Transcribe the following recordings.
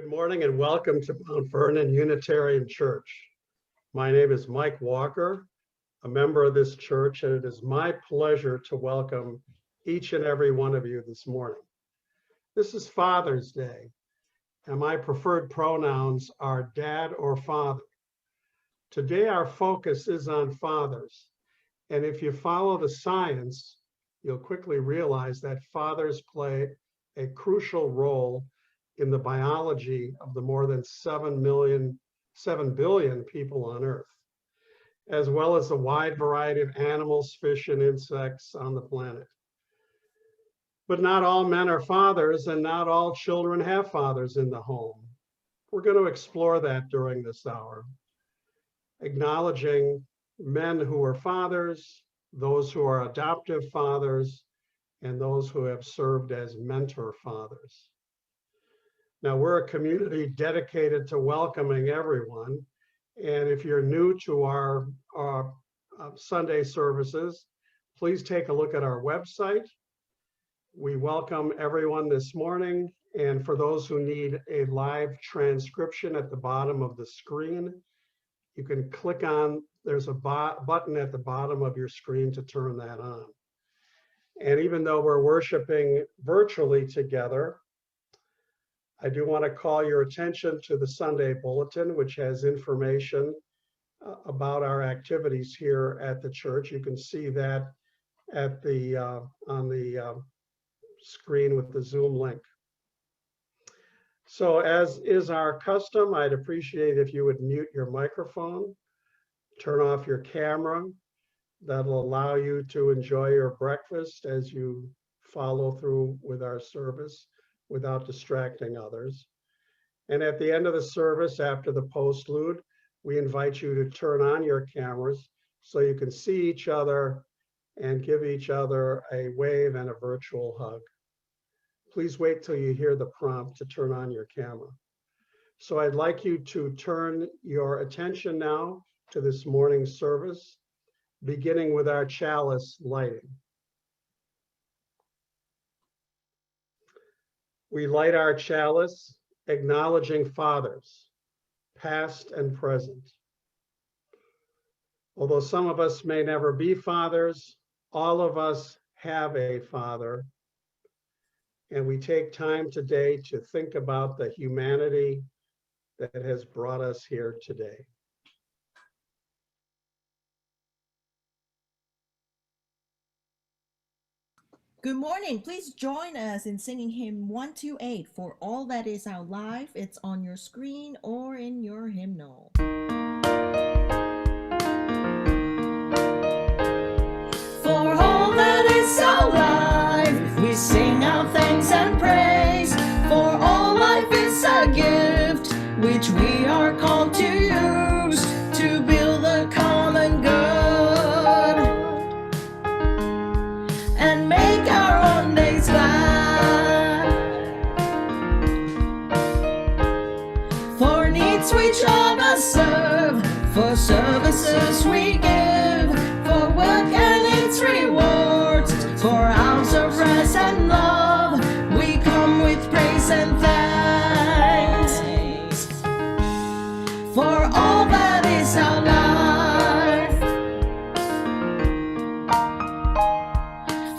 Good morning and welcome to Mount Vernon Unitarian Church. My name is Mike Walker, a member of this church, and it is my pleasure to welcome each and every one of you this morning. This is Father's Day, and my preferred pronouns are dad or father. Today our focus is on fathers, and if you follow the science, you'll quickly realize that fathers play a crucial role in the biology of the more than 7 billion people on Earth, as well as the wide variety of animals, fish, and insects on the planet. But not all men are fathers, and not all children have fathers in the home. We're going to explore that during this hour, acknowledging men who are fathers, those who are adoptive fathers, and those who have served as mentor fathers. Now, we're a community dedicated to welcoming everyone. And if you're new to our Sunday services, please take a look at our website. We welcome everyone this morning. And for those who need a live transcription at the bottom of the screen, you can click on, there's a button at the bottom of your screen to turn that on. And even though we're worshiping virtually together, I do want to call your attention to the Sunday Bulletin, which has information about our activities here at the church. You can see that at on the screen with the Zoom link. So as is our custom, I'd appreciate if you would mute your microphone, turn off your camera. That'll allow you to enjoy your breakfast as you follow through with our service without distracting others. And at the end of the service, after the postlude, we invite you to turn on your cameras so you can see each other and give each other a wave and a virtual hug. Please wait till you hear the prompt to turn on your camera. So I'd like you to turn your attention now to this morning's service, beginning with our chalice lighting. We light our chalice, acknowledging fathers, past and present. Although some of us may never be fathers, all of us have a father. And we take time today to think about the humanity that has brought us here today. Good morning. Please join us in singing hymn 128, For All That Is Our Life. It's on your screen or in your hymnal. For all that is our life, we sing our thanks and praise. For all life is a gift, which we are called to use to build a common good and make our own days glad. For needs which all of us serve, for services we give, for work and its rewards, for hours of rest and love, we come with praise and thanks. For all that is our life,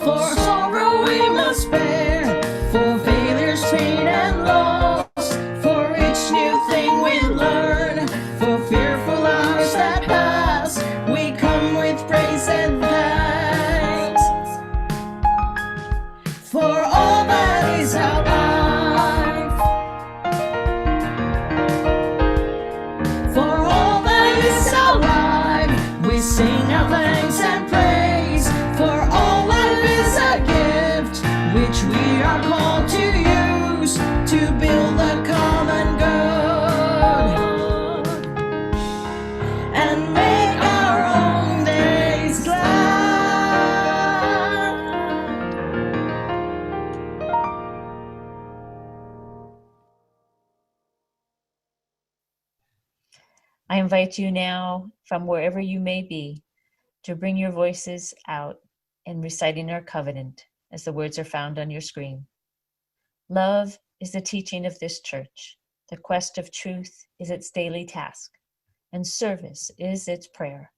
for sorrow we must bear, for failures, pain and loss, for each new thing we learn, for fearful hours that pass, we come with praise and thanks. For all that is our life, for all that is our life, we sing our thanks and praise. For all life is a gift, which we are called to use to build a common good and make our own days glad. I invite you now, from wherever you may be, to bring your voices out in reciting our covenant as the words are found on your screen. Love is the teaching of this church. The quest of truth is its daily task, and service is its prayer.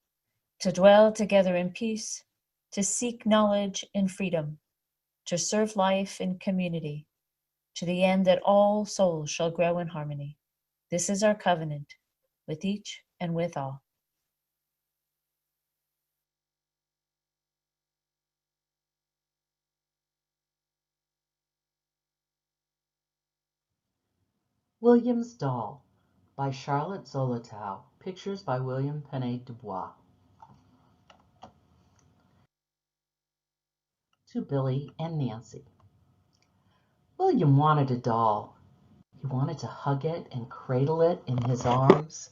To dwell together in peace, to seek knowledge in freedom, to serve life in community, to the end that all souls shall grow in harmony. This is our covenant with each and with all. William's Doll by Charlotte Zolotow. Pictures by William Penet Dubois. To Billy and Nancy. William wanted a doll. He wanted to hug it and cradle it in his arms.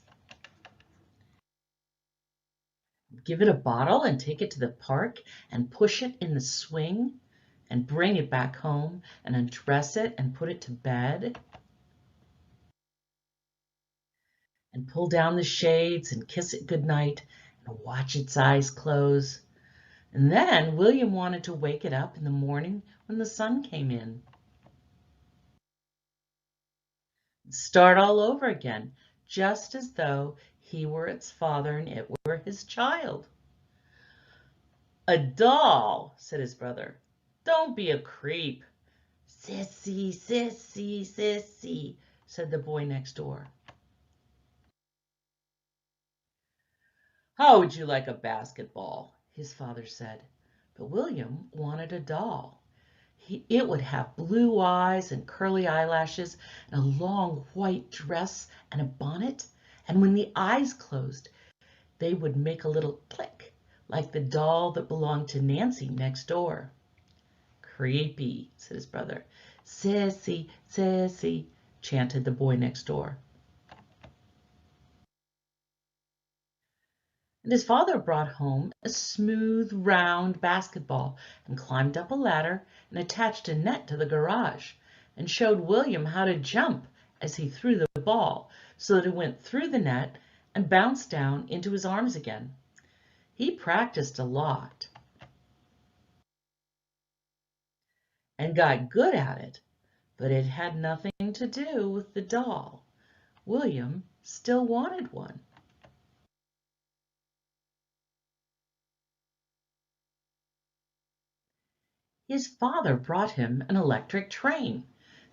Give it a bottle and take it to the park and push it in the swing and bring it back home and undress it and put it to bed. And pull down the shades and kiss it goodnight and watch its eyes close. And then William wanted to wake it up in the morning when the sun came in. Start all over again, just as though he were its father and it were his child. A doll, said his brother. Don't be a creep. Sissy, sissy, sissy, said the boy next door. How would you like a basketball? His father said. But William wanted a doll. It would have blue eyes and curly eyelashes and a long white dress and a bonnet. And when the eyes closed, they would make a little click, like the doll that belonged to Nancy next door. Creepy, said his brother. Sissy, sissy, chanted the boy next door. And his father brought home a smooth, round basketball and climbed up a ladder and attached a net to the garage and showed William how to jump as he threw the ball so that it went through the net and bounced down into his arms again. He practiced a lot and got good at it, but it had nothing to do with the doll. William still wanted one. His father brought him an electric train.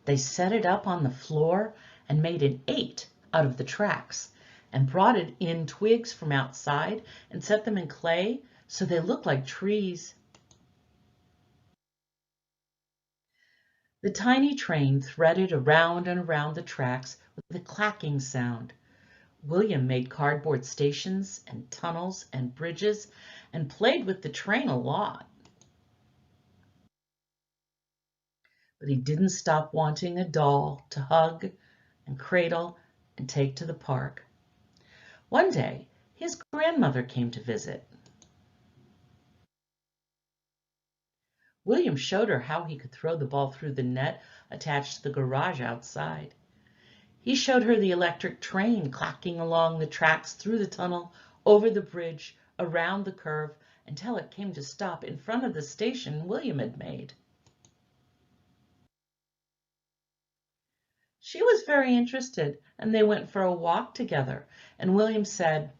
They set it up on the floor and made an 8 out of the tracks and brought it in twigs from outside and set them in clay so they looked like trees. The tiny train threaded around and around the tracks with a clacking sound. William made cardboard stations and tunnels and bridges and played with the train a lot. But he didn't stop wanting a doll to hug and cradle and take to the park. One day, his grandmother came to visit. William showed her how he could throw the ball through the net attached to the garage outside. He showed her the electric train clacking along the tracks through the tunnel, over the bridge, around the curve, until it came to stop in front of the station William had made. She was very interested, and they went for a walk together, and William said,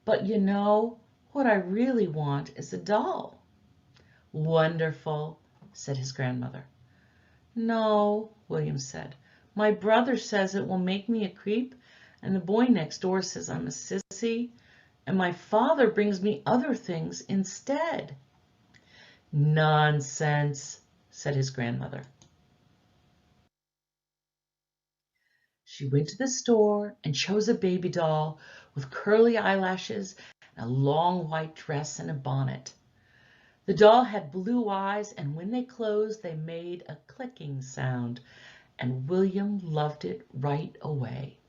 "But you know, what I really want is a doll." "Wonderful," said his grandmother. "No," William said, "my brother says it will make me a creep, and the boy next door says I'm a sissy, and my father brings me other things instead." "Nonsense," said his grandmother. She went to the store and chose a baby doll with curly eyelashes, and a long white dress and a bonnet. The doll had blue eyes, and when they closed, they made a clicking sound, and William loved it right away.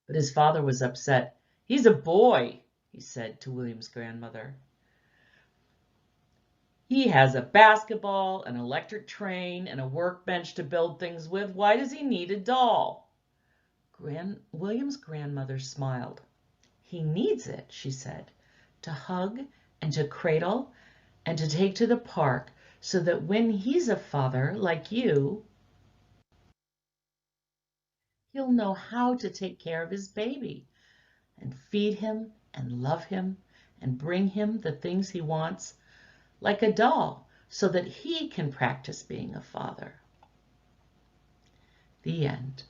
But his father was upset. "He's a boy," he said to William's grandmother. "He has a basketball, an electric train, and a workbench to build things with. Why does he need a doll?" William's grandmother smiled. "He needs it," she said, "to hug and to cradle and to take to the park so that when he's a father like you, he'll know how to take care of his baby and feed him and love him and bring him the things he wants like a doll so that he can practice being a father. The end.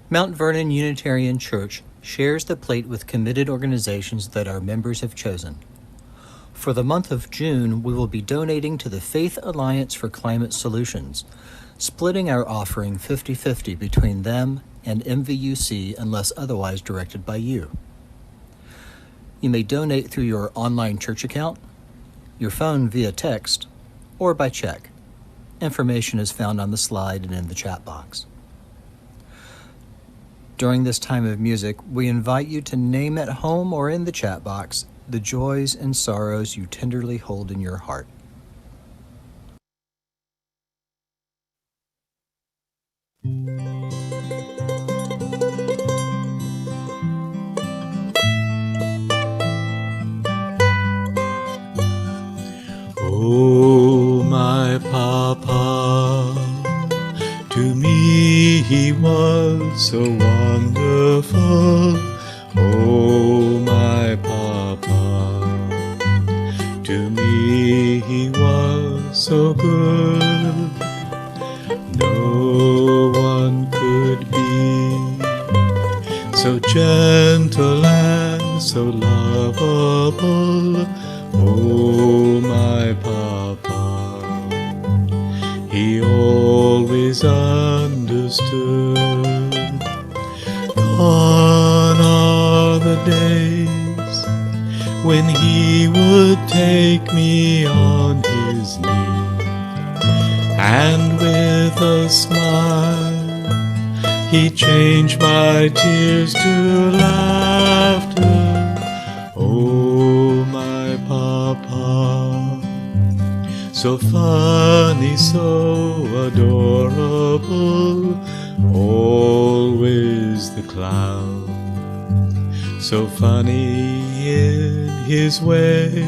Mount Vernon Unitarian Church shares the plate with committed organizations that our members have chosen. For the month of June, we will be donating to the Faith Alliance for Climate Solutions, splitting our offering 50-50 between them and MVUC unless otherwise directed by you. You may donate through your online church account, your phone via text, or by check. Information is found on the slide and in the chat box. During this time of music, we invite you to name at home or in the chat box the joys and sorrows you tenderly hold in your heart. Oh, my Papa, to me he was so wonderful. Oh, my Papa, to me he was so good. No one could be so gentle and so lovable. Oh, my Papa, he always understood. Gone are the days when he would take me on his knee, and with a smile he'd change my tears to laughter. Oh, my Papa, so funny, so adorable, always the clown, so funny in his way.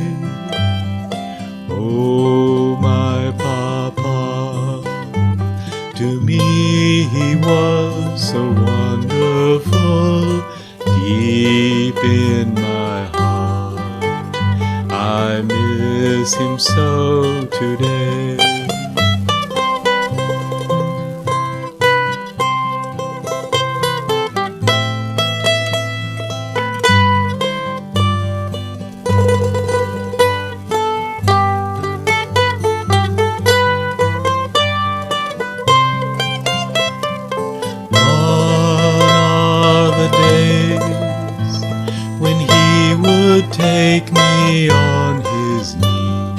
Oh, my Papa, to me he was so wonderful, deep in my heart I miss him so today. Take me on his knee,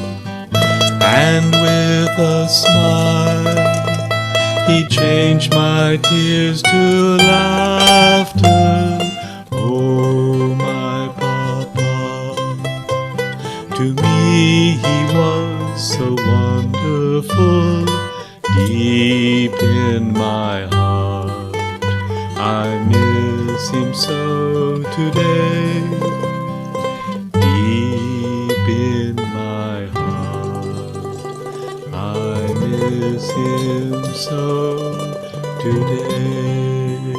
and with a smile he changed my tears to laughter. Oh, my Papa, to me he was so wonderful, deep in my heart I miss him so today. In my heart I miss him so today.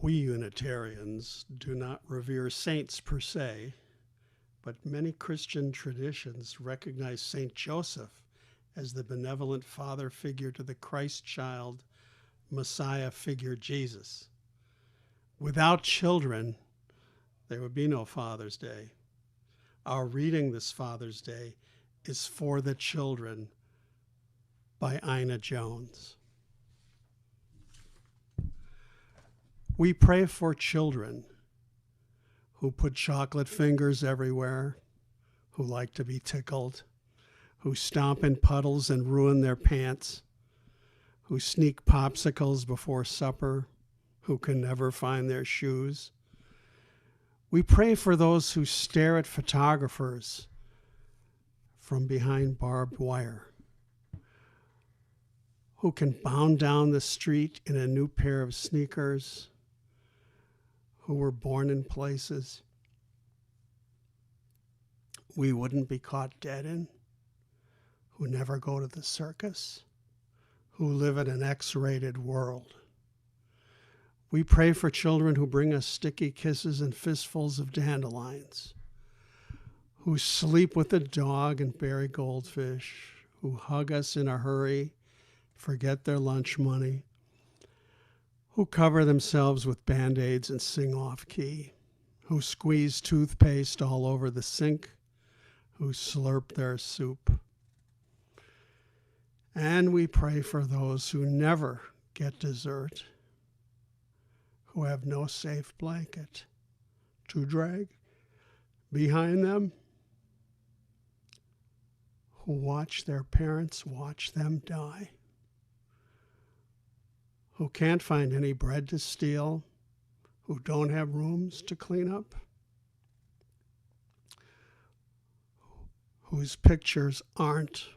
We Unitarians do not revere saints per se, but many Christian traditions recognize Saint Joseph as the benevolent father figure to the Christ child, Messiah figure Jesus. Without children, there would be no Father's Day. Our reading this Father's Day is For the Children by Ina Jones. We pray for children who put chocolate fingers everywhere, who like to be tickled, who stomp in puddles and ruin their pants, who sneak popsicles before supper, who can never find their shoes. We pray for those who stare at photographers from behind barbed wire, who can bound down the street in a new pair of sneakers, who were born in places we wouldn't be caught dead in, who never go to the circus, who live in an X-rated world. We pray for children who bring us sticky kisses and fistfuls of dandelions, who sleep with the dog and bury goldfish, who hug us in a hurry, forget their lunch money, who cover themselves with Band-Aids and sing off-key, who squeeze toothpaste all over the sink, who slurp their soup. And we pray for those who never get dessert, who have no safe blanket to drag behind them, who watch their parents watch them die, who can't find any bread to steal, who don't have rooms to clean up, whose pictures aren't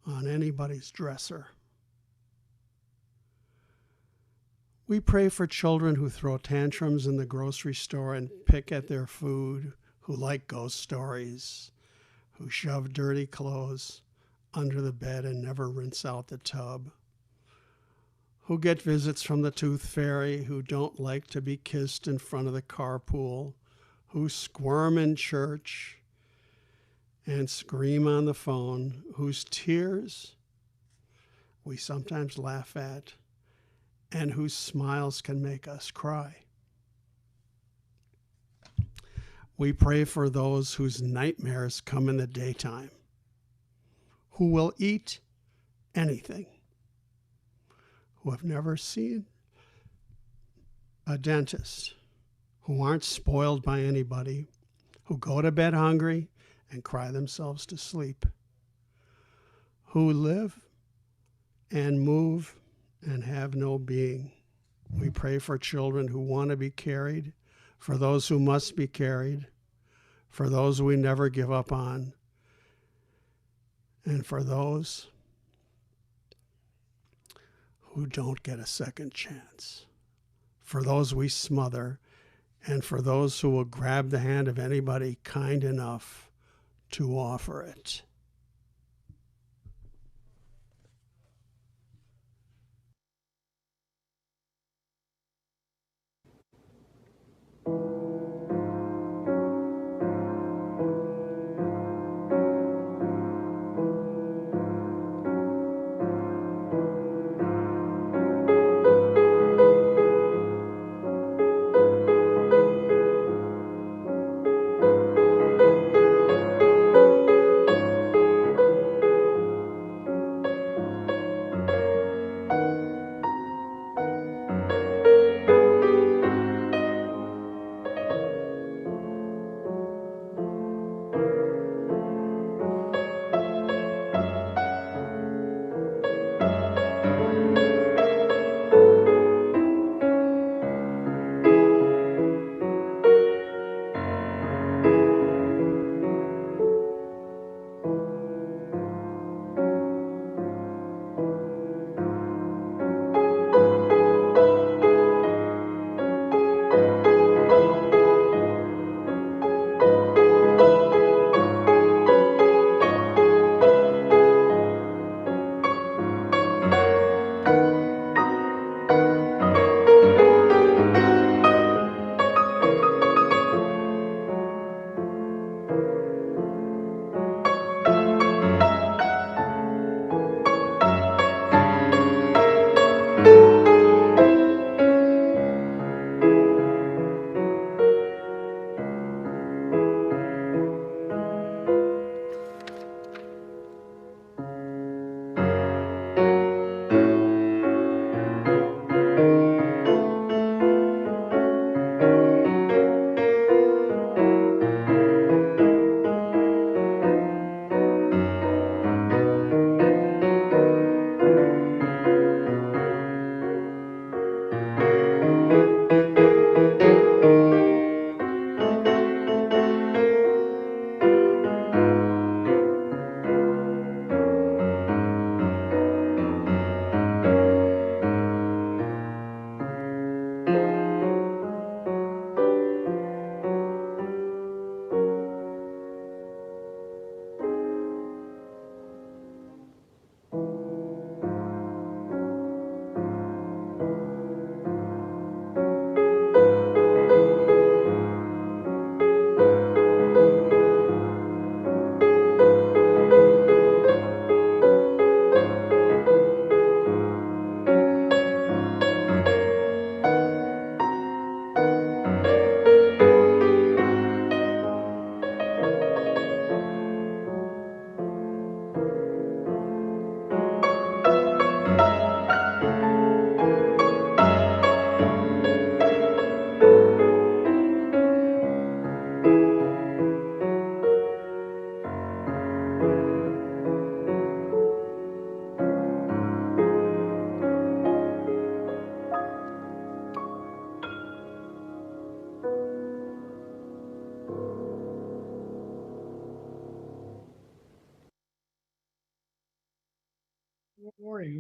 on anybody's dresser. We pray for children who throw tantrums in the grocery store and pick at their food, who like ghost stories, who shove dirty clothes under the bed and never rinse out the tub, who get visits from the tooth fairy, who don't like to be kissed in front of the carpool, who squirm in church and scream on the phone, whose tears we sometimes laugh at, and whose smiles can make us cry. We pray for those whose nightmares come in the daytime, who will eat anything, who have never seen a dentist, who aren't spoiled by anybody, who go to bed hungry and cry themselves to sleep, who live and move and have no being. We pray for children who want to be carried, for those who must be carried, for those we never give up on, and for those who don't get a second chance, for those we smother, and for those who will grab the hand of anybody kind enough to offer it.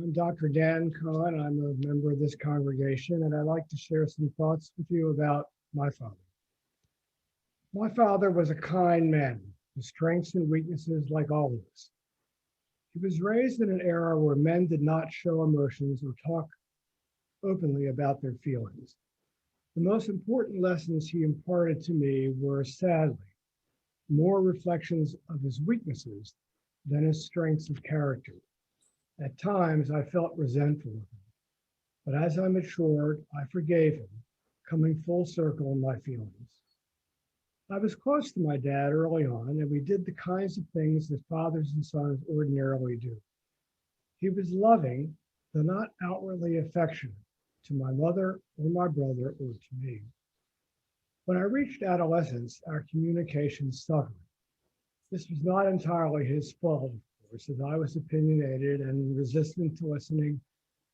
I'm Dr. Dan Cohen. I'm a member of this congregation, and I'd like to share some thoughts with you about my father. My father was a kind man, with strengths and weaknesses like all of us. He was raised in an era where men did not show emotions or talk openly about their feelings. The most important lessons he imparted to me were, sadly, more reflections of his weaknesses than his strengths of character. At times, I felt resentful of him, but as I matured, I forgave him, coming full circle in my feelings. I was close to my dad early on, and we did the kinds of things that fathers and sons ordinarily do. He was loving, though not outwardly affectionate, to my mother or my brother or to me. When I reached adolescence, our communication suffered. This was not entirely his fault, of course, as I was opinionated and resistant to listening,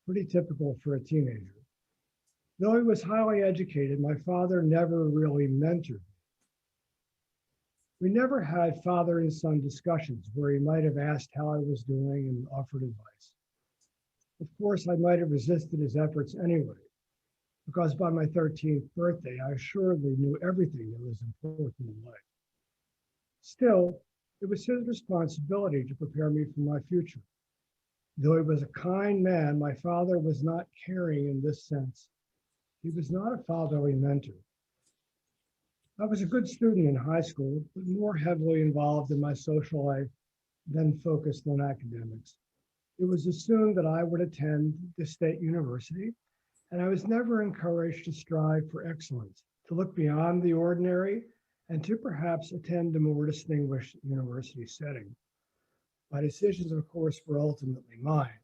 pretty typical for a teenager. Though he was highly educated, my father never really mentored me. We never had father and son discussions where he might have asked how I was doing and offered advice. Of course, I might have resisted his efforts anyway, because by my 13th birthday, I assuredly knew everything that was important in life. Still, it was his responsibility to prepare me for my future. Though he was a kind man, my father was not caring in this sense. He was not a fatherly mentor. I was a good student in high school, but more heavily involved in my social life than focused on academics. It was assumed that I would attend the state university, and I was never encouraged to strive for excellence, to look beyond the ordinary, and to perhaps attend a more distinguished university setting. My decisions, of course, were ultimately mine,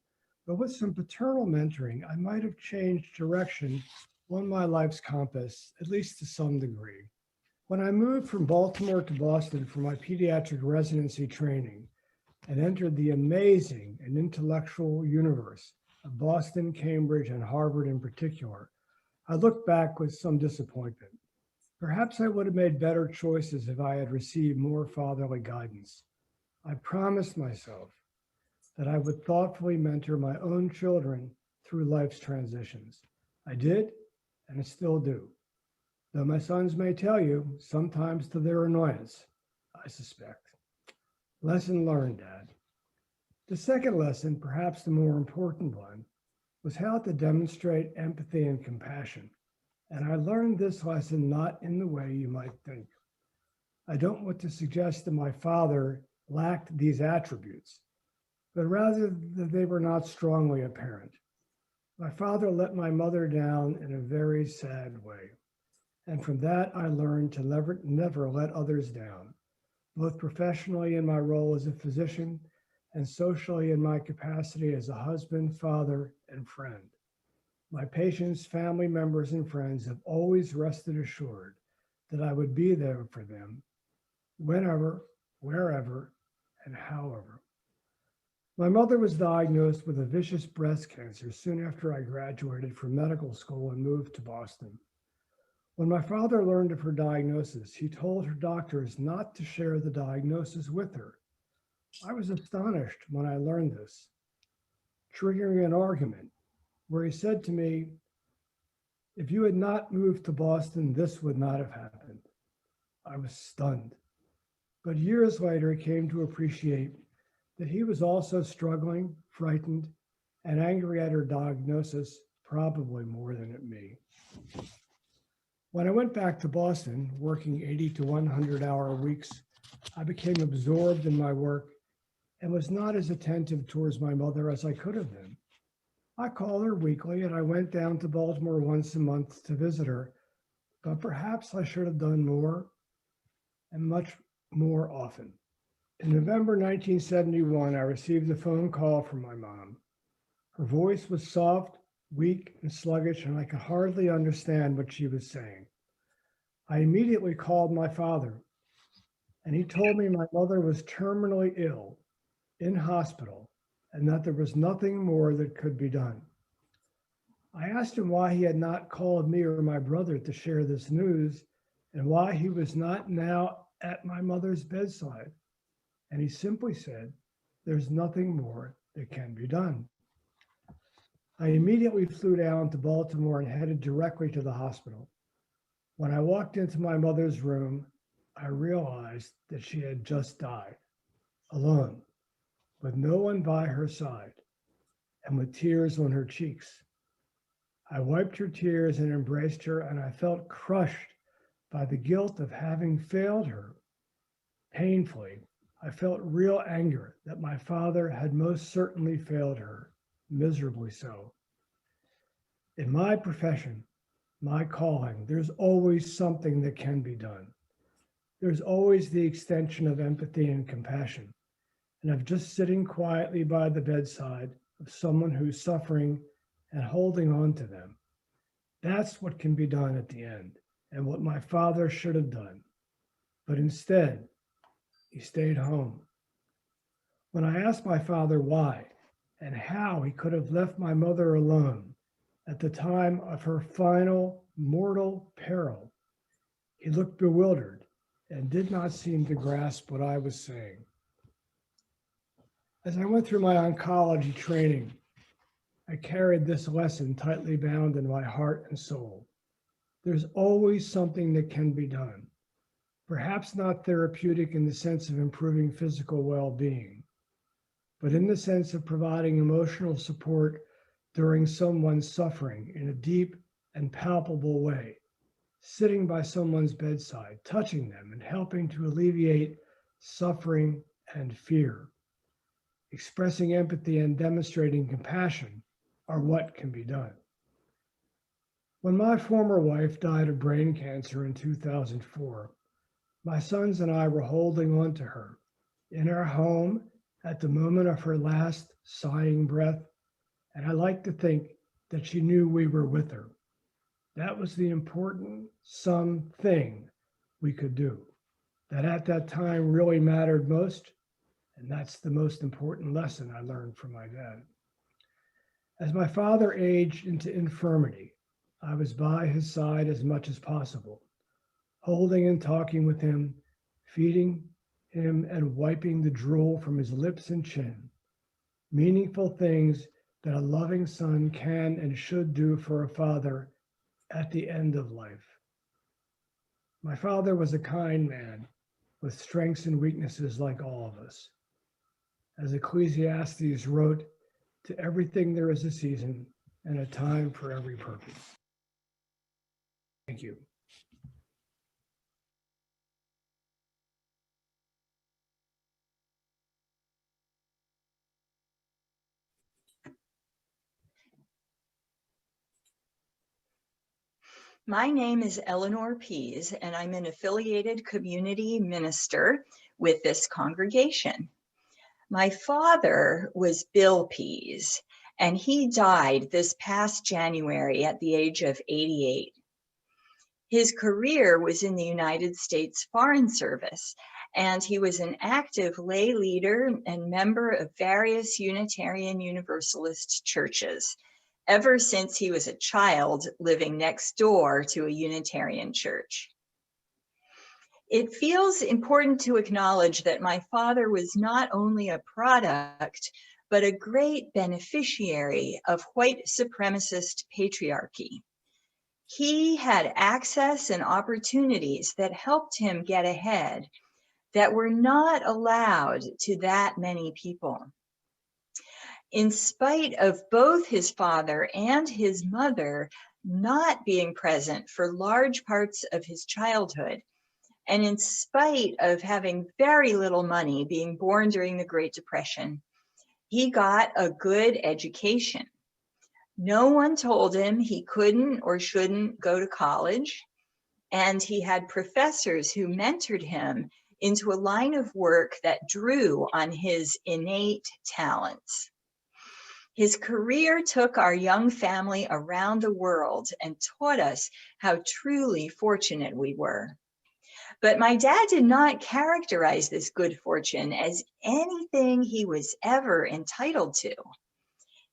but with some paternal mentoring, I might have changed direction on my life's compass, at least to some degree. When I moved from Baltimore to Boston for my pediatric residency training and entered the amazing and intellectual universe of Boston, Cambridge, and Harvard in particular, I look back with some disappointment. Perhaps I would have made better choices if I had received more fatherly guidance. I promised myself that I would thoughtfully mentor my own children through life's transitions. I did, and I still do. Though my sons may tell you, sometimes to their annoyance, I suspect. Lesson learned, Dad. The second lesson, perhaps the more important one, was how to demonstrate empathy and compassion. And I learned this lesson not in the way you might think. I don't want to suggest that my father lacked these attributes, but rather that they were not strongly apparent. My father let my mother down in a very sad way. And from that, I learned to never let others down, both professionally in my role as a physician and socially in my capacity as a husband, father, and friend. My patients, family members, and friends have always rested assured that I would be there for them whenever, wherever, and however. My mother was diagnosed with a vicious breast cancer soon after I graduated from medical school and moved to Boston. When my father learned of her diagnosis, he told her doctors not to share the diagnosis with her. I was astonished when I learned this, triggering an argument where he said to me, "If you had not moved to Boston, this would not have happened." I was stunned. But years later, I came to appreciate that he was also struggling, frightened, and angry at her diagnosis, probably more than at me. When I went back to Boston, working 80 to 100-hour weeks, I became absorbed in my work and was not as attentive towards my mother as I could have been. I called her weekly, and I went down to Baltimore once a month to visit her, but perhaps I should have done more and much more often. In November 1971, I received a phone call from my mom. Her voice was soft, weak, and sluggish, and I could hardly understand what she was saying. I immediately called my father, and he told me my mother was terminally ill, in hospital, and that there was nothing more that could be done. I asked him why he had not called me or my brother to share this news, and why he was not now at my mother's bedside. And he simply said, "There's nothing more that can be done." I immediately flew down to Baltimore and headed directly to the hospital. When I walked into my mother's room, I realized that she had just died, alone, with no one by her side, and with tears on her cheeks. I wiped her tears and embraced her, and I felt crushed by the guilt of having failed her. Painfully, I felt real anger that my father had most certainly failed her, miserably so. In my profession, my calling, there's always something that can be done. There's always the extension of empathy and compassion, and of just sitting quietly by the bedside of someone who's suffering and holding on to them. That's what can be done at the end, and what my father should have done. But instead, he stayed home. When I asked my father why and how he could have left my mother alone at the time of her final mortal peril, he looked bewildered and did not seem to grasp what I was saying. As I went through my oncology training, I carried this lesson tightly bound in my heart and soul. There's always something that can be done. Perhaps not therapeutic in the sense of improving physical well-being, but in the sense of providing emotional support during someone's suffering in a deep and palpable way, sitting by someone's bedside, touching them and helping to alleviate suffering and fear. Expressing empathy and demonstrating compassion are what can be done. When my former wife died of brain cancer in 2004, my sons and I were holding on to her in our home at the moment of her last sighing breath, and I like to think that she knew we were with her. That was the important something we could do, that at that time really mattered most, and that's the most important lesson I learned from my dad. As my father aged into infirmity, I was by his side as much as possible, holding and talking with him, feeding him and wiping the drool from his lips and chin. Meaningful things that a loving son can and should do for a father at the end of life. My father was a kind man with strengths and weaknesses like all of us. As Ecclesiastes wrote, to everything there is a season and a time for every purpose. Thank you. My name is Eleanor Pease, and I'm an affiliated community minister with this congregation. My father was Bill Pease, and he died this past January at the age of 88. His career was in the United States Foreign Service, and he was an active lay leader and member of various Unitarian Universalist churches, ever since he was a child living next door to a Unitarian church. It feels important to acknowledge that my father was not only a product, but a great beneficiary of white supremacist patriarchy. He had access and opportunities that helped him get ahead that were not allowed to that many people. In spite of both his father and his mother not being present for large parts of his childhood, and in spite of having very little money, being born during the Great Depression, he got a good education. No one told him he couldn't or shouldn't go to college, and he had professors who mentored him into a line of work that drew on his innate talents. His career took our young family around the world and taught us how truly fortunate we were. But my dad did not characterize this good fortune as anything he was ever entitled to.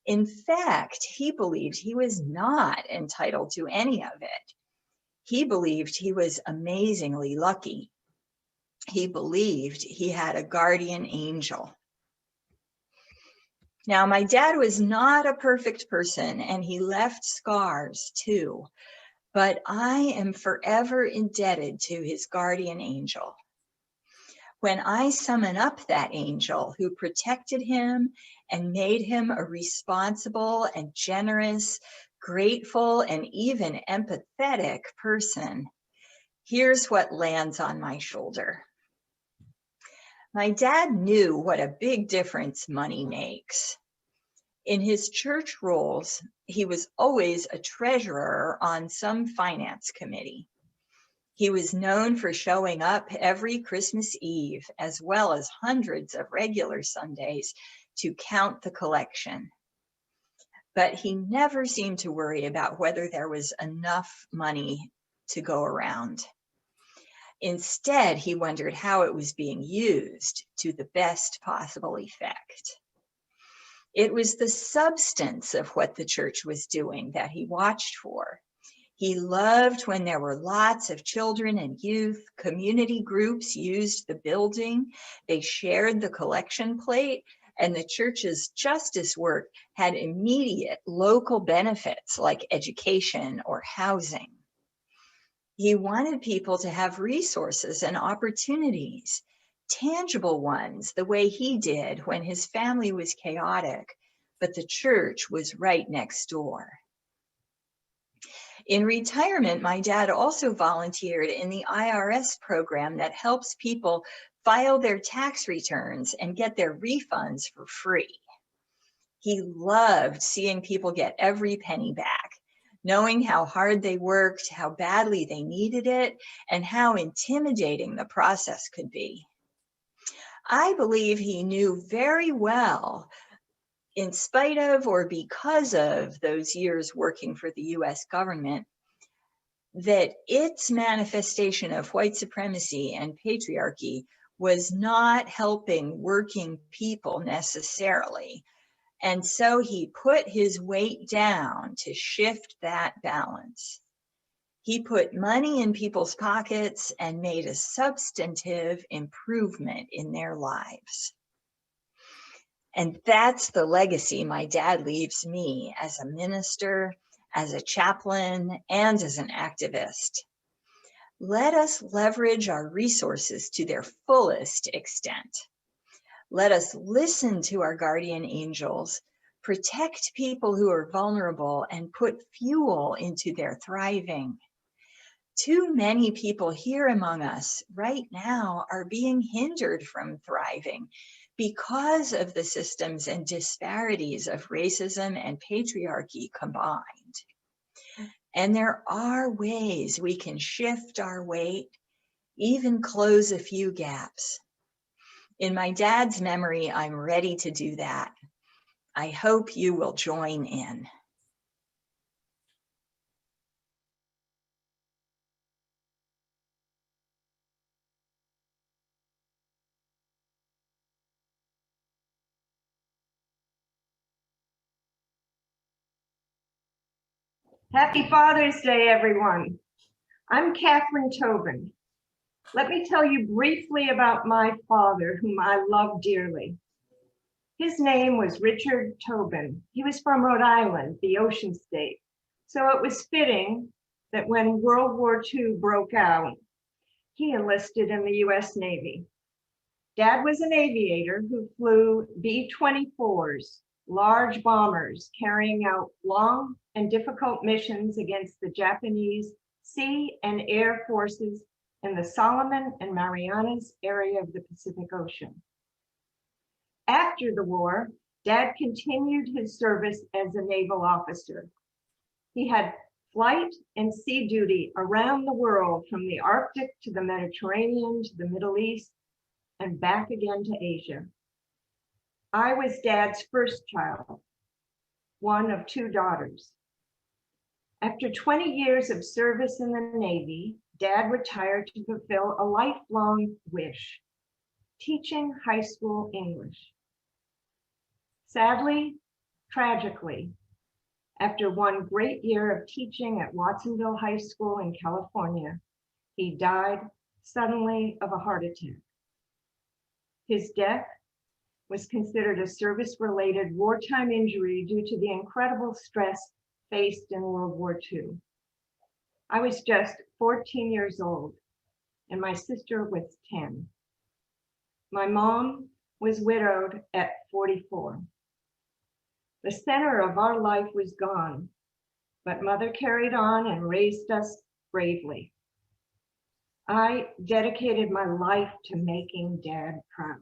In fact, he believed he was not entitled to any of it. He believed he was amazingly lucky. He believed he had a guardian angel. Now, my dad was not a perfect person, and he left scars too, but I am forever indebted to his guardian angel. When I summon up that angel who protected him and made him a responsible and generous, grateful, and even empathetic person, here's what lands on my shoulder. My dad knew what a big difference money makes. In his church roles, he was always a treasurer on some finance committee. He was known for showing up every Christmas Eve, as well as hundreds of regular Sundays, to count the collection. But he never seemed to worry about whether there was enough money to go around. Instead, he wondered how it was being used to the best possible effect. It was the substance of what the church was doing that he watched for. He loved when there were lots of children and youth. Community groups used the building. They shared the collection plate, and the church's justice work had immediate local benefits like education or housing. He wanted people to have resources and opportunities, tangible ones, the way he did when his family was chaotic, but the church was right next door. In retirement, my dad also volunteered in the IRS program that helps people file their tax returns and get their refunds for free. He loved seeing people get every penny back, knowing how hard they worked, how badly they needed it, and how intimidating the process could be. I believe he knew very well, in spite of or because of those years working for the US government, that its manifestation of white supremacy and patriarchy was not helping working people necessarily. And so he put his weight down to shift that balance. He put money in people's pockets and made a substantive improvement in their lives. And that's the legacy my dad leaves me as a minister, as a chaplain, and as an activist. Let us leverage our resources to their fullest extent. Let us listen to our guardian angels, protect people who are vulnerable, and put fuel into their thriving. Too many people here among us right now are being hindered from thriving because of the systems and disparities of racism and patriarchy combined. And there are ways we can shift our weight, even close a few gaps. In my dad's memory, I'm ready to do that. I hope you will join in. Happy Father's Day, everyone. I'm Catherine Tobin. Let me tell you briefly about my father, whom I love dearly. His name was Richard Tobin. He was from Rhode Island, the ocean state. So it was fitting that when World War II broke out, he enlisted in the US Navy. Dad was an aviator who flew B-24s, large bombers carrying out long and difficult missions against the Japanese sea and air forces in the Solomon and Marianas area of the Pacific Ocean. After the war, Dad continued his service as a naval officer. He had flight and sea duty around the world, from the Arctic to the Mediterranean to the Middle East and back again to Asia. I was Dad's first child, one of two daughters. After 20 years of service in the Navy, Dad retired to fulfill a lifelong wish: teaching high school English. Sadly, tragically, after one great year of teaching at Watsonville High School in California, he died suddenly of a heart attack. His death was considered a service-related wartime injury due to the incredible stress faced in World War II. I was just 14 years old, and my sister was 10. My mom was widowed at 44. The center of our life was gone, but Mother carried on and raised us bravely. I dedicated my life to making Dad proud.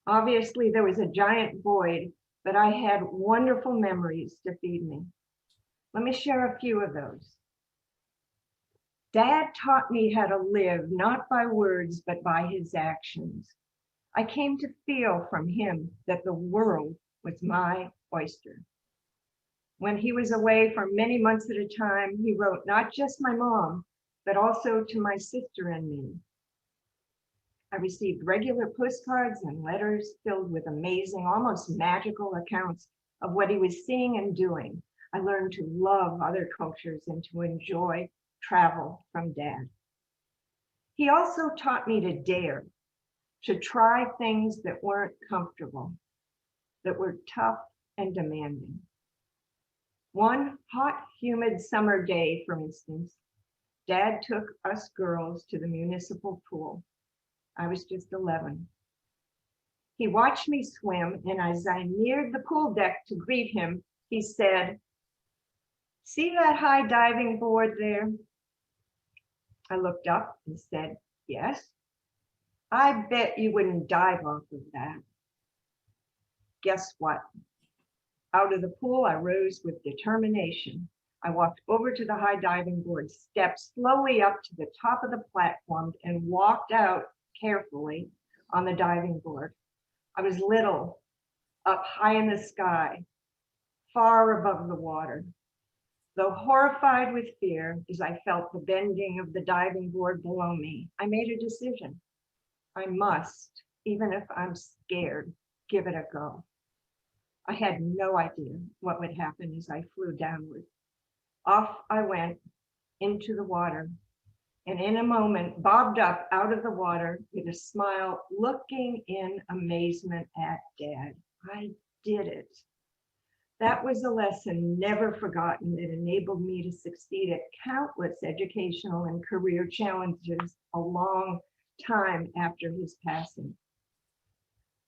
Obviously, there was a giant void, but I had wonderful memories to feed me. Let me share a few of those. Dad taught me how to live, not by words, but by his actions. I came to feel from him that the world was my oyster. When he was away for many months at a time, he wrote not just my mom, but also to my sister and me. I received regular postcards and letters filled with amazing, almost magical accounts of what he was seeing and doing. I learned to love other cultures and to enjoy travel from Dad. He also taught me to dare, to try things that weren't comfortable, that were tough and demanding. One hot, humid summer day, for instance, Dad took us girls to the municipal pool. I was just 11. He watched me swim, and as I neared the pool deck to greet him, he said, "See that high diving board there?" I looked up and said, "Yes." "I bet you wouldn't dive off of that." Guess what? Out of the pool, I rose with determination. I walked over to the high diving board, stepped slowly up to the top of the platform, and walked out carefully on the diving board. I was little, up high in the sky, far above the water. Though horrified with fear as I felt the bending of the diving board below me, I made a decision. I must, even if I'm scared, give it a go. I had no idea what would happen as I flew downward. Off I went into the water, and in a moment bobbed up out of the water with a smile, looking in amazement at Dad. I did it. That was a lesson never forgotten that enabled me to succeed at countless educational and career challenges a long time after his passing.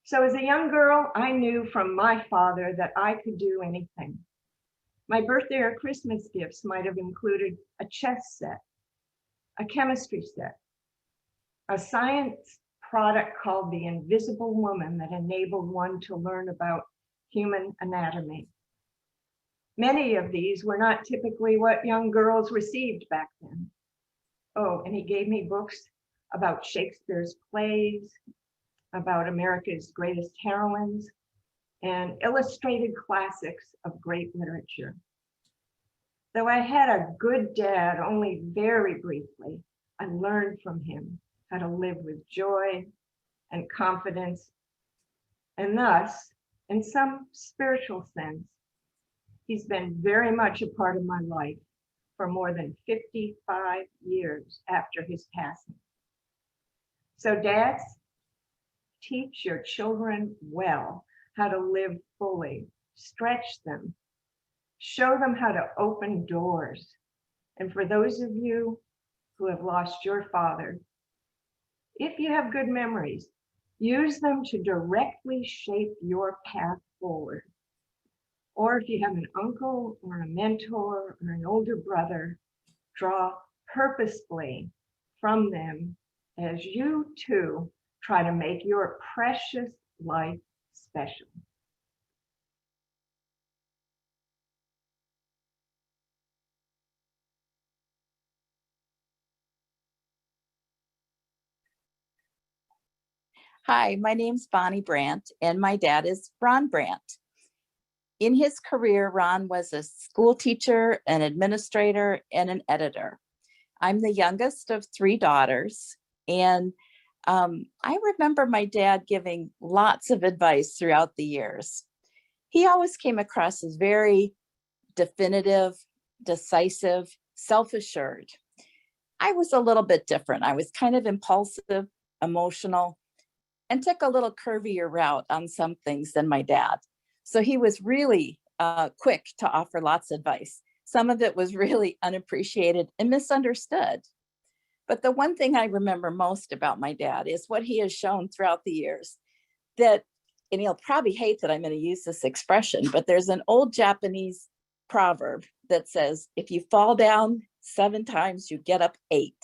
So as a young girl, I knew from my father that I could do anything. My birthday or Christmas gifts might have included a chess set, a chemistry set, a science product called the Invisible Woman that enabled one to learn about human anatomy. Many of these were not typically what young girls received back then. Oh, and he gave me books about Shakespeare's plays, about America's greatest heroines, and illustrated classics of great literature. Though I had a good dad only very briefly, I learned from him how to live with joy and confidence, and thus, in some spiritual sense, he's been very much a part of my life for more than 55 years after his passing. So dads, teach your children well how to live fully, stretch them, show them how to open doors. And for those of you who have lost your father, if you have good memories, use them to directly shape your path forward. Or if you have an uncle or a mentor or an older brother, draw purposefully from them as you too try to make your precious life special. Hi, my name's Bonnie Brandt, and my dad is Ron Brandt. In his career, Ron was a school teacher, an administrator, and an editor. I'm the youngest of 3 daughters, and I remember my dad giving lots of advice throughout the years. He always came across as very definitive, decisive, self-assured. I was a little bit different. I was kind of impulsive, emotional, and took a little curvier route on some things than my dad. So he was really quick to offer lots of advice. Some of it was really unappreciated and misunderstood. But the one thing I remember most about my dad is what he has shown throughout the years, that, and he'll probably hate that I'm going to use this expression, but there's an old Japanese proverb that says, if you fall down 7 times, you get up 8.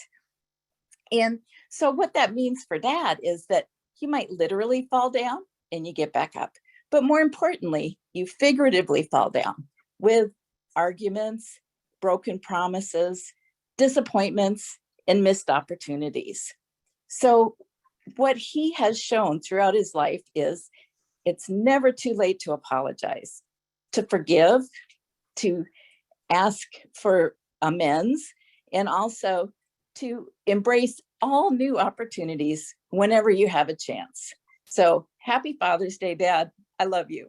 And so what that means for dad is that you might literally fall down and you get back up. But more importantly, you figuratively fall down with arguments, broken promises, disappointments, and missed opportunities. So what he has shown throughout his life is it's never too late to apologize, to forgive, to ask for amends, and also to embrace all new opportunities whenever you have a chance. So happy Father's Day, Dad. I love you.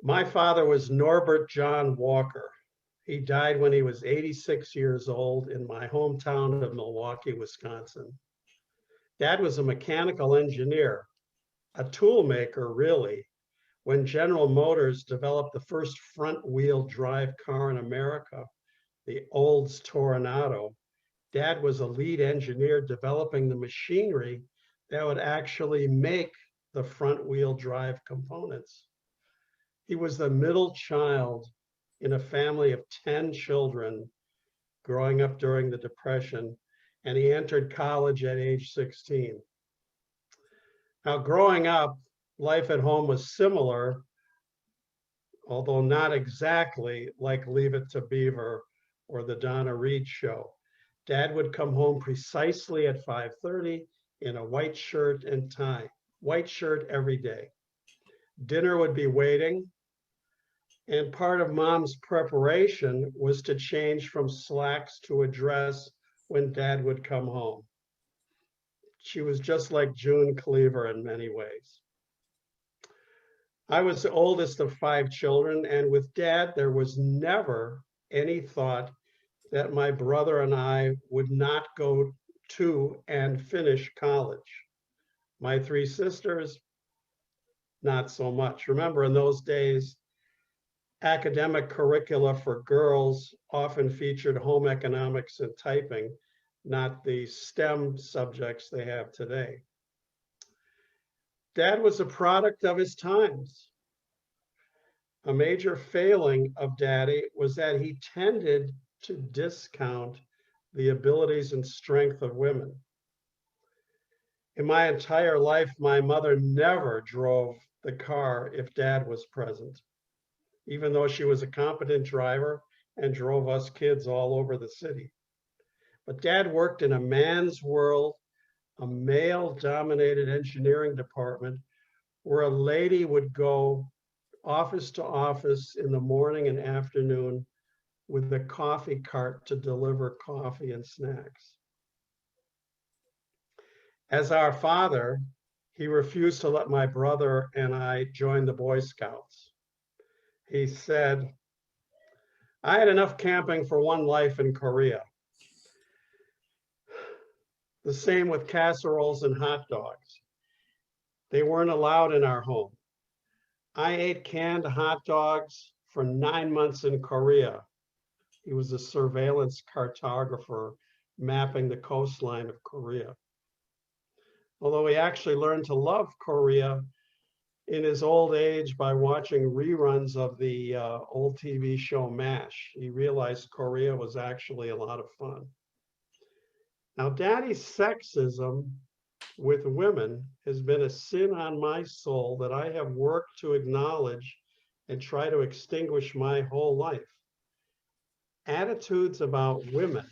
My father was Norbert John Walker. He died when he was 86 years old in my hometown of Milwaukee, Wisconsin. Dad was a mechanical engineer, a tool maker, really, when General Motors developed the first front-wheel drive car in America, the Olds Toronado. Dad was a lead engineer developing the machinery that would actually make the front-wheel drive components. He was the middle child in a family of 10 children growing up during the Depression, and he entered college at age 16. Now, growing up, life at home was similar, although not exactly like Leave It to Beaver or the Donna Reed Show. Dad would come home precisely at 5:30 in a white shirt and tie, white shirt every day. Dinner would be waiting, and part of Mom's preparation was to change from slacks to a dress when Dad would come home. She was just like June Cleaver in many ways. I was the oldest of 5 children, and with Dad, there was never any thought that my brother and I would not go to and finish college. My 3 sisters, not so much. Remember, in those days, academic curricula for girls often featured home economics and typing, not the STEM subjects they have today. Dad was a product of his times. A major failing of Daddy was that he tended to discount the abilities and strength of women. In my entire life, my mother never drove the car if Dad was present, even though she was a competent driver and drove us kids all over the city. But Dad worked in a man's world, a male-dominated engineering department, where a lady would go office to office in the morning and afternoon with a coffee cart to deliver coffee and snacks. As our father, he refused to let my brother and I join the Boy Scouts. He said, I had enough camping for one life in Korea. The same with casseroles and hot dogs. They weren't allowed in our home. I ate canned hot dogs for 9 months in Korea. He was a surveillance cartographer mapping the coastline of Korea. Although he actually learned to love Korea in his old age by watching reruns of the old TV show MASH. He realized Korea was actually a lot of fun. Now, Daddy's sexism with women has been a sin on my soul that I have worked to acknowledge and try to extinguish my whole life. Attitudes about women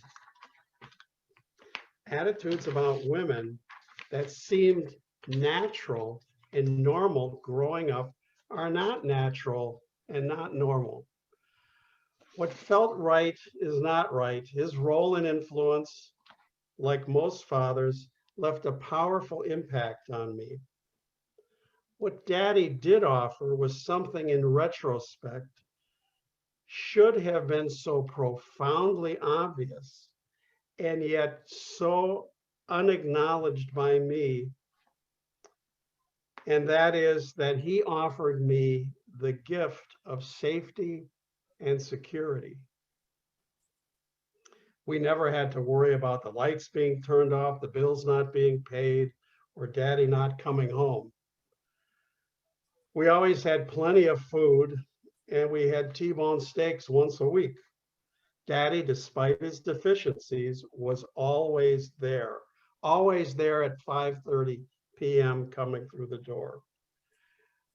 that seemed natural and normal growing up are not natural and not normal. What felt right is not right. His role and influence, like most fathers, left a powerful impact on me. What Daddy did offer was something in retrospect should have been so profoundly obvious and yet so unacknowledged by me. And that is that he offered me the gift of safety and security. We never had to worry about the lights being turned off, the bills not being paid, or Daddy not coming home. We always had plenty of food, and we had T-bone steaks once a week. Daddy, despite his deficiencies, was always there at 5:30 p.m. coming through the door,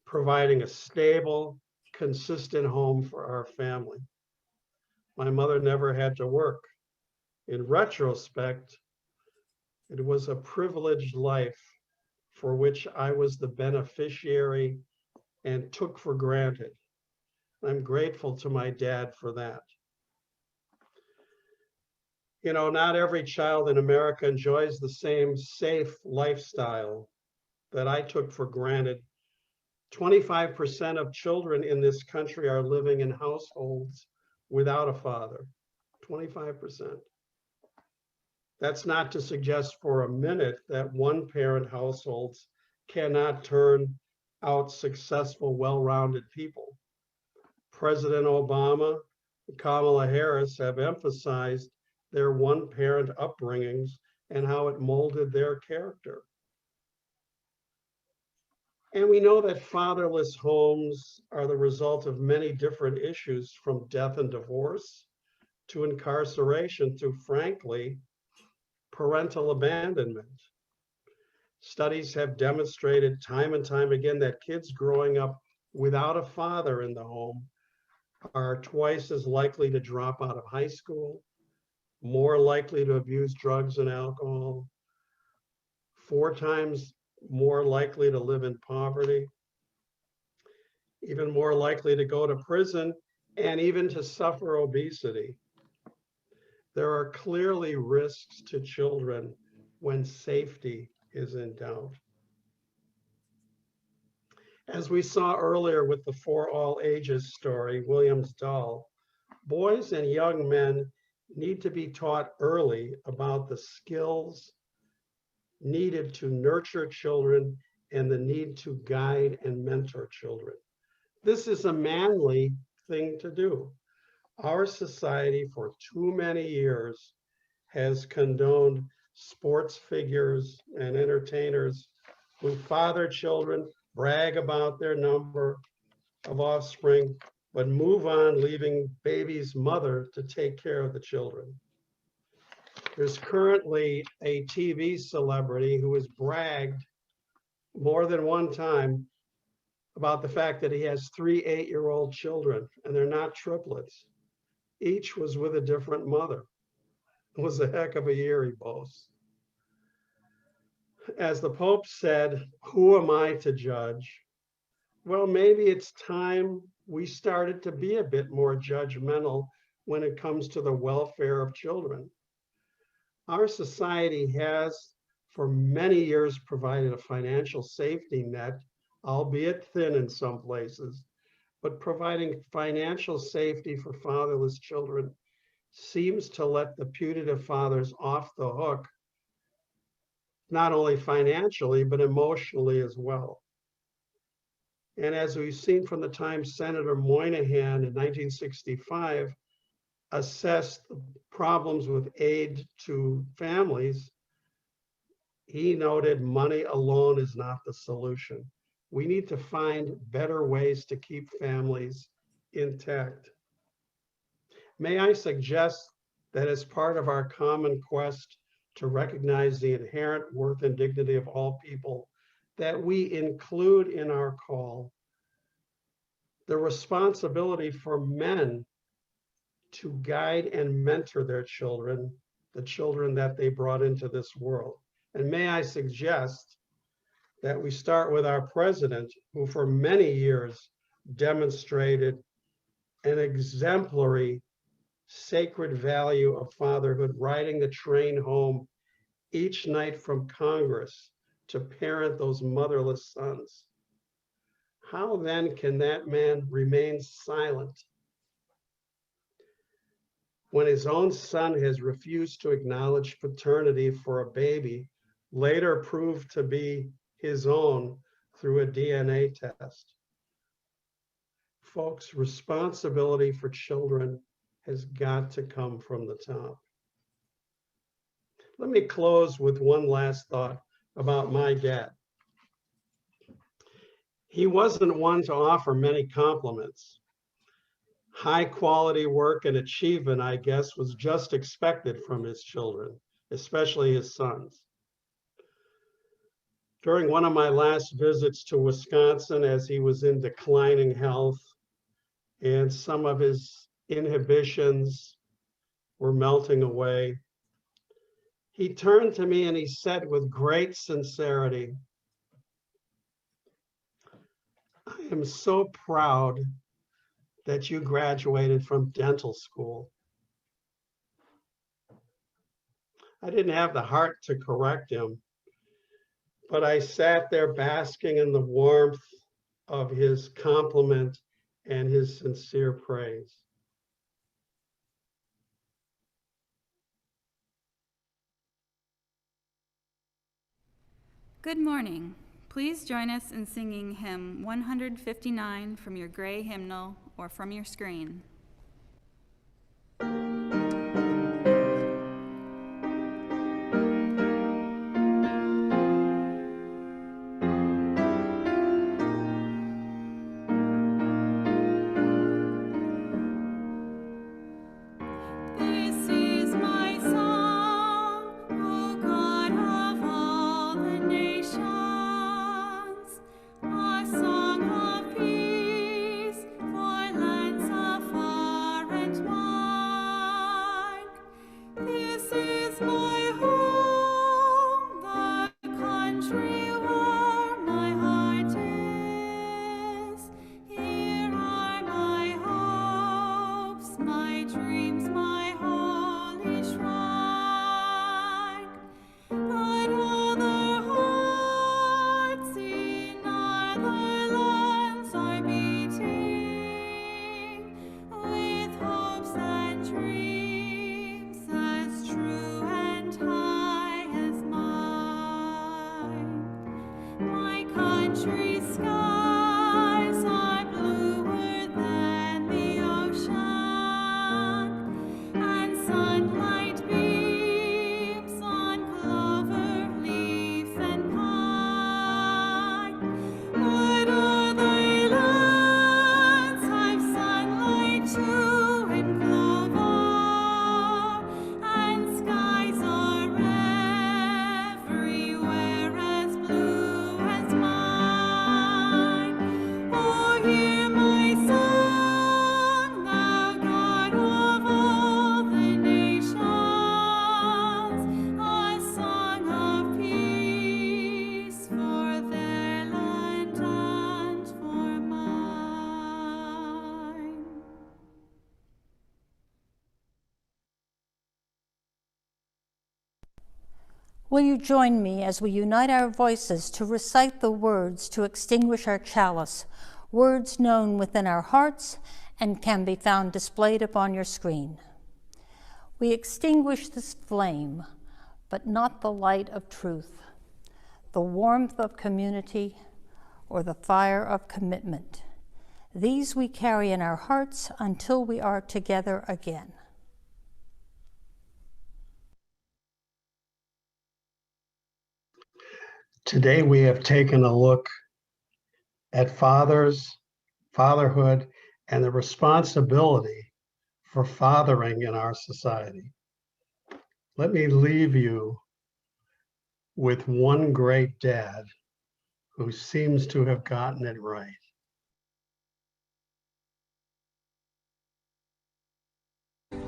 providing a stable, consistent home for our family. My mother never had to work. In retrospect, it was a privileged life for which I was the beneficiary and took for granted. I'm grateful to my dad for that. You know, not every child in America enjoys the same safe lifestyle that I took for granted. 25% of children in this country are living in households without a father. 25%. That's not to suggest for a minute that one-parent households cannot turn out successful, well-rounded people. President Obama and Kamala Harris have emphasized their one-parent upbringings and how it molded their character. And we know that fatherless homes are the result of many different issues, from death and divorce to incarceration to, frankly, parental abandonment. Studies have demonstrated time and time again that kids growing up without a father in the home are twice as likely to drop out of high school, more likely to abuse drugs and alcohol, 4 times more likely to live in poverty, even more likely to go to prison, and even to suffer obesity. There are clearly risks to children when safety is in doubt. As we saw earlier with the For All Ages story, William's doll, boys and young men need to be taught early about the skills needed to nurture children and the need to guide and mentor children. This is a manly thing to do. Our society for too many years has condoned sports figures and entertainers who father children, brag about their number of offspring, but move on, leaving baby's mother to take care of the children. There's currently a TV celebrity who has bragged more than one time about the fact that he has 3 8-year-old children, and they're not triplets. Each was with a different mother. It was a heck of a year, he boasts. As the Pope said, who am I to judge? Well, maybe it's time we started to be a bit more judgmental when it comes to the welfare of children. Our society has for many years provided a financial safety net, albeit thin in some places, but providing financial safety for fatherless children seems to let the putative fathers off the hook, not only financially, but emotionally as well. And as we've seen from the time Senator Moynihan in 1965 assessed the problems with aid to families, he noted money alone is not the solution. We need to find better ways to keep families intact. May I suggest that as part of our common quest to recognize the inherent worth and dignity of all people, that we include in our call the responsibility for men to guide and mentor their children, the children that they brought into this world. And may I suggest that we start with our president, who for many years demonstrated an exemplary sacred value of fatherhood, riding the train home each night from Congress to parent those motherless sons. How then can that man remain silent when his own son has refused to acknowledge paternity for a baby, later proved to be his own through a DNA test? Folks, responsibility for children has got to come from the top. Let me close with one last thought about my dad. He wasn't one to offer many compliments. High quality work and achievement, I guess, was just expected from his children, especially his sons. During one of my last visits to Wisconsin, as he was in declining health and some of his inhibitions were melting away, he turned to me and he said with great sincerity, "I am so proud that you graduated from dental school." I didn't have the heart to correct him, but I sat there basking in the warmth of his compliment and his sincere praise. Good morning. Please join us in singing hymn 159 from your gray hymnal or from your screen. Will you join me as we unite our voices to recite the words to extinguish our chalice, words known within our hearts and can be found displayed upon your screen? We extinguish this flame, but not the light of truth, the warmth of community, or the fire of commitment. These we carry in our hearts until we are together again. Today we have taken a look at fathers, fatherhood, and the responsibility for fathering in our society. Let me leave you with one great dad who seems to have gotten it right.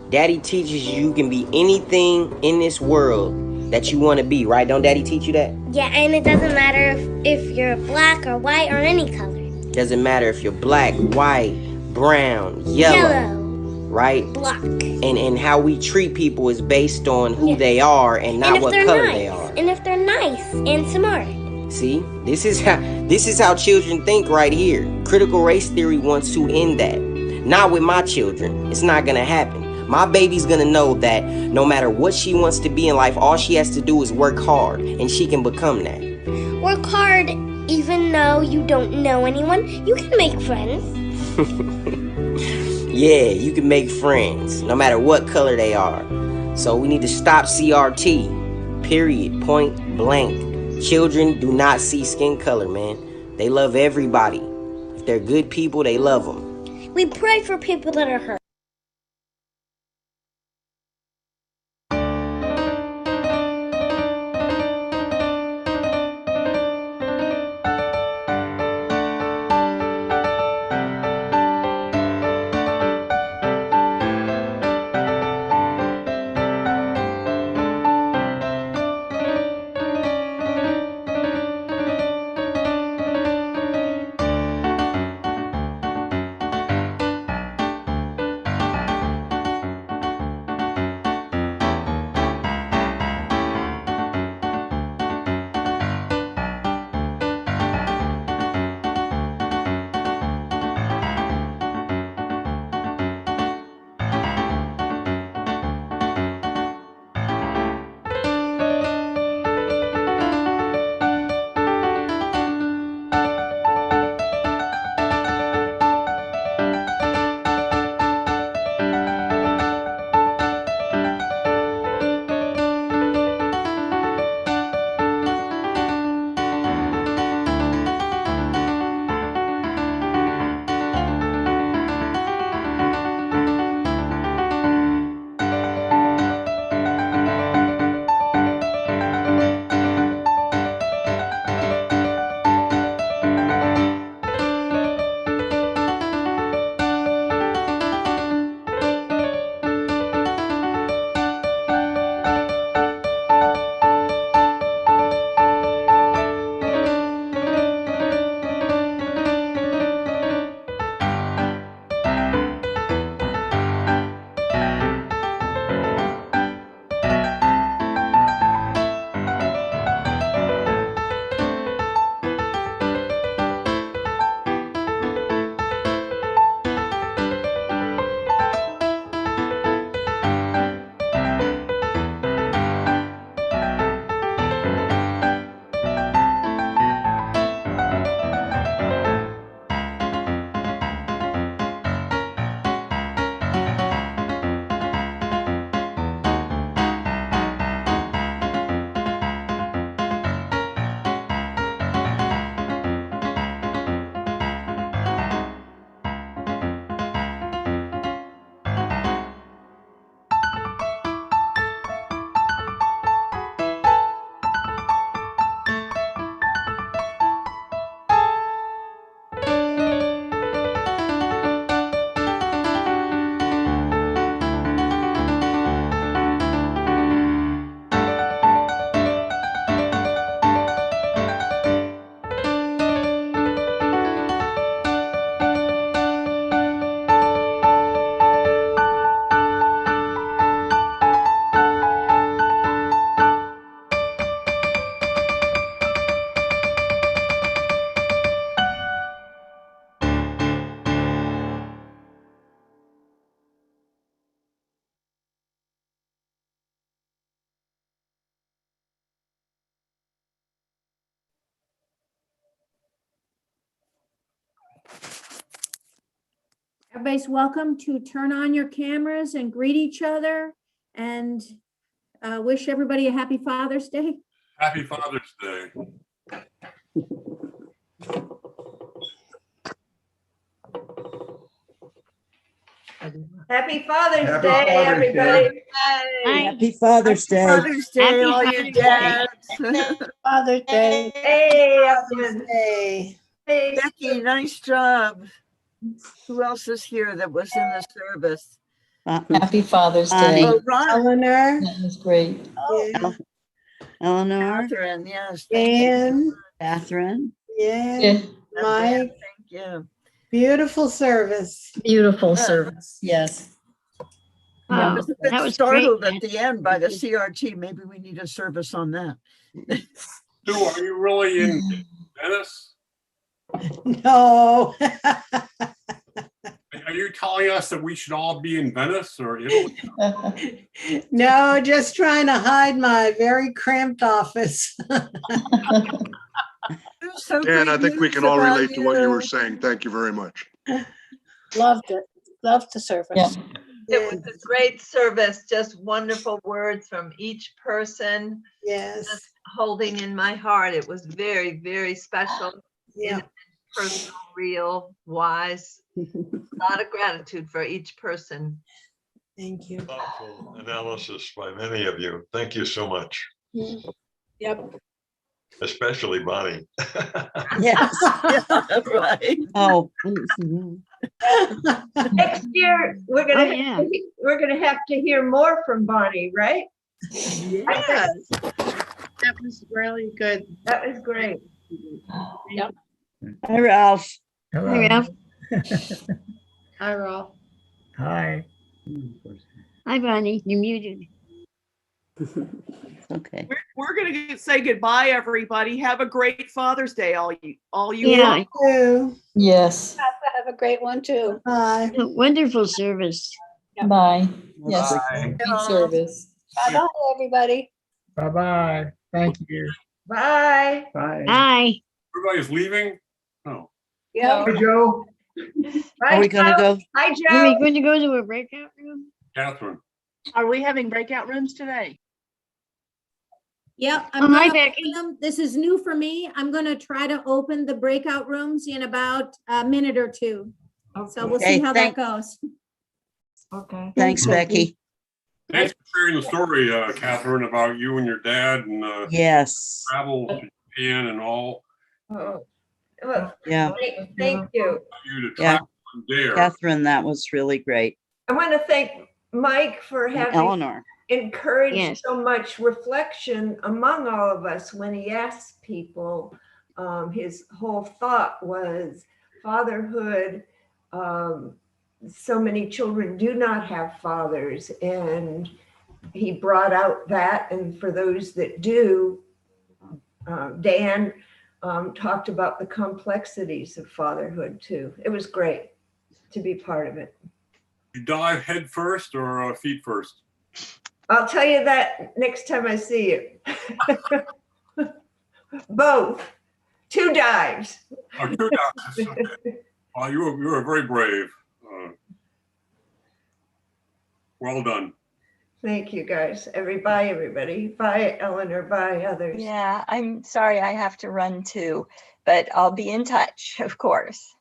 Daddy teaches you can be anything in this world that you want to be, right? Don't Daddy teach you that? Yeah, and it doesn't matter if you're black or white or any color. Doesn't matter if you're black, white, brown, yellow, right? Black. And how we treat people is based on who they are and not what color they are. And if they're nice and smart. See, this is how children think right here. Critical race theory wants to end that. Not with my children. It's not gonna happen. My baby's gonna know that no matter what she wants to be in life, all she has to do is work hard, and she can become that. Work hard, even though you don't know anyone. You can make friends. Yeah, you can make friends, no matter what color they are. So we need to stop CRT. Period. Point blank. Children do not see skin color, man. They love everybody. If they're good people, they love them. We pray for people that are hurt. Everybody's welcome to turn on your cameras and greet each other and wish everybody a happy Father's Day. Happy Father's Day. Happy Father's Happy Day, Father's everybody. Day. Happy Father's Day. Father's Day, Happy all you dads. Father's Day. Hey, Father's Evelyn. Day. Hey. Becky, nice job. Who else is here that was in the service? Happy Father's Day. Oh, Ron. Eleanor. That was great. Oh, Eleanor. Catherine, yes. Ann. Catherine. Yeah. Mike. Thank you. Beautiful service. Beautiful Yeah. service. Yes. I was a bit that was startled great. at the end by the CRT. Maybe we need a service on that. Sue, are you really in Venice? No. Are you telling us that we should all be in Venice or Italy? No, just trying to hide my very cramped office. So Dan, I great think we news can all about relate to what you were saying. Thank you very much. Loved it. Loved the service. It was a great service, just wonderful words from each person. Yes. Just holding in my heart. It was very, very special. Yeah. Personal, real, wise. A lot of gratitude for each person. Thank you. Thoughtful analysis by many of you. Thank you so much. Yep. Especially Bonnie. Yes. Yeah, right. Oh. Next year, we're Oh, gonna yeah. we're gonna have to hear more from Bonnie, right? Yes. That was really good. That was great. Yep. Hi, Ralph. Hello. Ralph. Hi, Ralph. Hi. Hi, Bonnie. You're muted. Okay. We're gonna say goodbye, everybody. Have a great Father's Day, all you. Yeah. Yes. Have a great one too. Bye. Wonderful service. Bye. Yes. Bye. Good service. Bye-bye, everybody. Bye-bye. Thank you. Bye. Bye. Bye. Everybody's leaving? Oh. Yeah. Hey, Joe. Bye, Are we gonna Joe. go? Hi, Are Joe. we going to go to a breakout room? Catherine. Are we having breakout rooms today? Yep, Oh, I'm hi, gonna Becky. open them. This is new for me. I'm gonna try to open the breakout rooms in about a minute or two. So we'll see Okay, how that goes. Okay. Thanks, Becky. Thanks for sharing the story, Catherine, about you and your dad and Yes. travel to Japan and all. Oh, well, Yeah. thank you. You to Yeah. travel and dare. Catherine, that was really great. I want to thank Mike for And having Eleanor. encouraged Yes. so much reflection among all of us when he asked people. His whole thought was fatherhood. So many children do not have fathers, and he brought out that. And for those that do, Dan talked about the complexities of fatherhood too. It was great to be part of it. You dive head first or feet first? I'll tell you that next time I see you. Both. 2 dives. Oh, 2 dives. Okay. Well, you were very brave. Well done. Thank you, guys. Bye, everybody. Bye, Eleanor. Bye, others. Yeah, I'm sorry I have to run too, but I'll be in touch, of course.